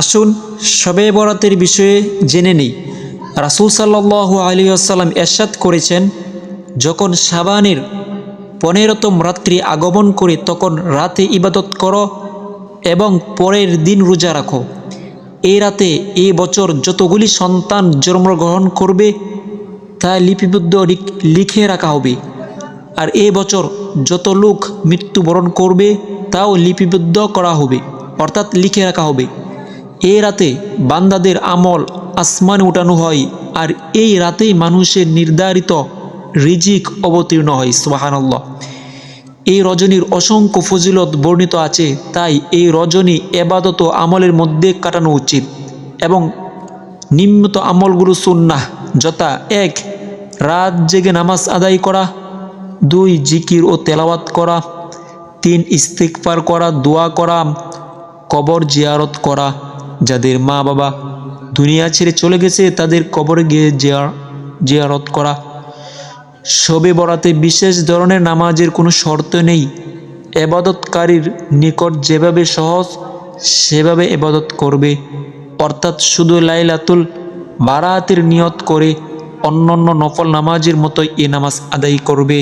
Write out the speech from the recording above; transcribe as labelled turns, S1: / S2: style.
S1: আসুন শবে বরাতের বিষয়ে জেনে নিই। রাসূল সাল্লাল্লাহু আলাইহি ওয়াসাল্লাম ইরশাদ করেছেন, যখন শাবানের 15তম রাত্রি আগমন করে তখন রাতে ইবাদত করো এবং পরের দিন রোজা রাখো। এই রাতে এই বছর যতগুলি সন্তান জন্মগ্রহণ করবে তা লিপিবদ্ধ লিখে রাখা হবে, আর এই বছর যত লোক মৃত্যুবরণ করবে তাও লিপিবদ্ধ করা হবে, অর্থাৎ লিখে রাখা হবে। এই রাতে বান্দাদের আমল আসমানে উঠানো হয়, আর এই রাতেই মানুষের নির্ধারিত রিজিক অবতীর্ণ হয়। সুবহানাল্লাহ। এই রজনীর অসংখ্য ফজিলত বর্ণিত আছে, তাই এই রজনী ইবাদত ও আমলের মধ্যে কাটানো উচিত এবং নিম্নত আমলগুলো সুন্নাহ, যথা 1. রাত জেগে নামাজ আদায় করা, 2. জিকির ও তেলাওয়াত করা, 3. ইস্তিগফার করা, দোয়া করা, কবর জিয়ারত করা, যাদের মা বাবা দুনিয়া ছেড়ে চলে গেছে তাদের কবরে গিয়ে জিয়ারত করা। শবে বরাতে বিশেষ ধরনের নামাজের কোনো শর্ত নেই, ইবাদতকারীর নিকট যেভাবে সহজ সেভাবে ইবাদত করবে, অর্থাৎ শুধু লাইলাতুল বারাতের নিয়ত করে অন্যান্য নফল নামাজের মতোই এ নামাজ আদায় করবে।